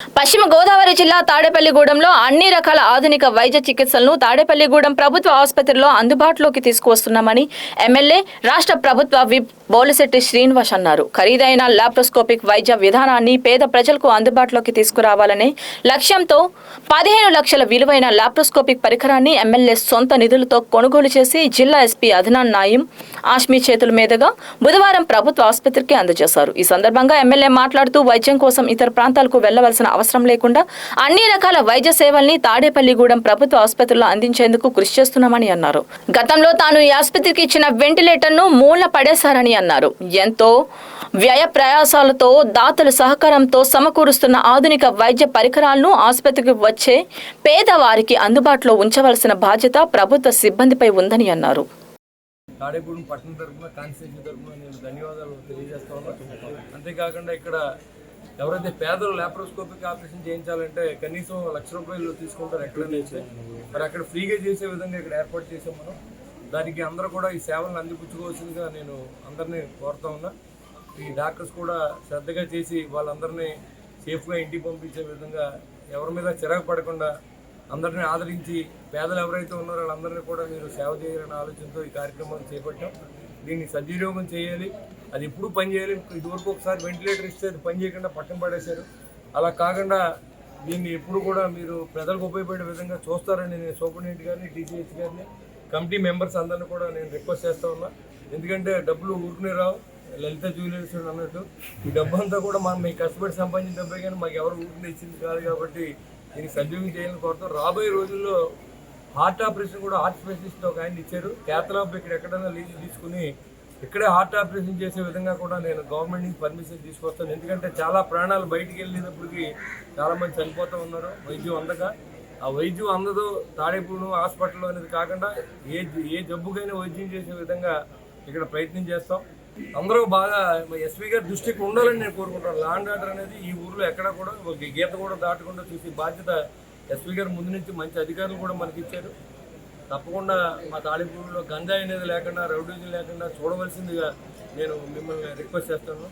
పశ్చిమ గోదావరి జిల్లా తాడేపల్లిగూడెంలో అన్ని రకాల ఆధునిక వైద్య చికిత్సలను తాడేపల్లిగూడెం ప్రభుత్వ ఆసుపత్రిలో అందుబాటులోకి తీసుకువస్తున్నామని ఎమ్మెల్యే రాష్ట్ర ప్రభుత్వ విప్ బోలిశెట్టి శ్రీనివాస్ అన్నారు. ఖరీదైన లాప్రోస్కోపిక్ వైద్య విధానాన్ని పేద ప్రజలకు అందుబాటులోకి తీసుకురావాలనే లక్ష్యంతో 15 లక్షల విలువైన లాప్రోస్కోపిక్ పరికరాన్ని ఎమ్మెల్యే సొంత నిధులతో కొనుగోలు చేసి జిల్లా ఎస్పీ అదనాన్ నాయిం ఆష్మీ చేతుల మీదుగా బుధవారం ప్రభుత్వ ఆసుపత్రికి అందజేశారు. ఈ సందర్భంగా ఎమ్మెల్యే మాట్లాడుతూ వైద్యం కోసం ఇతర ప్రాంతాలకు వెళ్లవలసిన అవసరం లేకుండా అన్ని రకాల వైద్య సేవల్ని తాడేపల్లిగూడెం ప్రభుత్వ ఆసుపత్రిలో అందించేందుకు కృషి చేస్తున్నామని అన్నారు. గతంలో తాను ఈ ఆసుపత్రికి ఇచ్చిన వెంటిలేటర్ను మూల పడేశారని అన్నారు. ఎంతో వ్యయ ప్రయాసాలతో దాతల సహకారంతో సమకూరుస్తున్న ఆధునిక వైద్య పరికరాలను ఆసుపత్రికి వచ్చే పేదవారికి అందుబాటులో ఉంచవలసిన బాధ్యత ప్రభుత్వ సిబ్బందిపై ఉందని అన్నారు. తాడేపూడి పట్టణ తరఫున కాన్స్టిట్యూన్సీ తరఫున నేను ధన్యవాదాలు తెలియజేస్తా ఉన్నాను. అంతేకాకుండా ఇక్కడ ఎవరైతే పేదలు లాప్రోస్కోపిక్ ఆపరేషన్ చేయించాలంటే కనీసం ₹1,00,000 తీసుకుంటారు ఎక్కడైనా, మరి అక్కడ ఫ్రీగా చేసే విధంగా ఇక్కడ ఏర్పాటు చేసాం మనం. దానికి అందరూ కూడా ఈ సేవలను అందిపుచ్చుకోవాల్సిందిగా నేను అందరినీ కోరుతా ఉన్నా. ఈ డాక్టర్స్ కూడా శ్రద్ధగా చేసి వాళ్ళందరినీ సేఫ్గా ఇంటికి పంపించే విధంగా ఎవరి మీద చిరాకు పడకుండా అందరినీ ఆదరించి పేదలు ఎవరైతే ఉన్నారో వాళ్ళందరినీ కూడా మీరు సేవ చేయాలనే ఆలోచనతో ఈ కార్యక్రమాన్ని చేపట్టాం. దీన్ని సద్వినియోగం చేయాలి, అది ఎప్పుడు పనిచేయాలి. ఇదివరకు ఒకసారి వెంటిలేటర్ ఇస్తే అది పని చేయకుండా పక్కన పడేశారు. అలా కాకుండా దీన్ని ఎప్పుడు కూడా మీరు ప్రజలకు ఉపయోగపడే విధంగా చూస్తారని నేను సూపరింటెండెంట్ గారిని, టీసీహెచ్ గారిని, కమిటీ మెంబర్స్ అందరినీ కూడా నేను రిక్వెస్ట్ చేస్తూ ఉన్నా. ఎందుకంటే డబ్బులు ఊరుకునే రావు, లలిత జ్యువెలర్స్ అన్నట్టు ఈ డబ్బు అంతా కూడా మనం మీ కష్టపడి సంపాదించిన డబ్బే, కానీ మాకు ఎవరు ఊరిని ఇచ్చింది కాదు. కాబట్టి దీనికి సద్వినియోగం చేయాలని కోరుతాం. రాబోయే రోజుల్లో హార్ట్ ఆపరేషన్ కూడా హార్ట్ స్పెషలిస్ట్ ఒక ఆయన ఇచ్చారు. క్యాథలాబ్ ఇక్కడ ఎక్కడైనా లీజ్ తీసుకుని ఇక్కడే హార్ట్ ఆపరేషన్ చేసే విధంగా కూడా నేను గవర్నమెంట్ నుంచి పర్మిషన్ తీసుకొస్తాను. ఎందుకంటే చాలా ప్రాణాలు బయటికి వెళ్ళినప్పటికీ చాలామంది చనిపోతూ ఉన్నారు వైద్యం అందక. ఆ వైద్యం అందదు తాడేపూడి హాస్పిటల్లో అనేది కాకుండా ఏ జబ్బుకైనా వైద్యం చేసే విధంగా ఇక్కడ ప్రయత్నం చేస్తాం. అందరూ బాగా ఎస్పీ గారి దృష్టికి ఉండాలని నేను కోరుకుంటాను. లా అండ్ ఆర్డర్ అనేది ఈ ఊర్లో ఎక్కడ కూడా ఒక గీత కూడా దాటకుండా చూసి బాధ్యత ఎస్పీ గారు ముందు నుంచి మంచి అధికారులు కూడా మనకి ఇచ్చారు. తప్పకుండా మా తాడేపూడిలో గంజాయి అనేది లేకుండా, రౌడీజం లేకుండా చూడవలసిందిగా నేను మిమ్మల్ని రిక్వెస్ట్ చేస్తాను.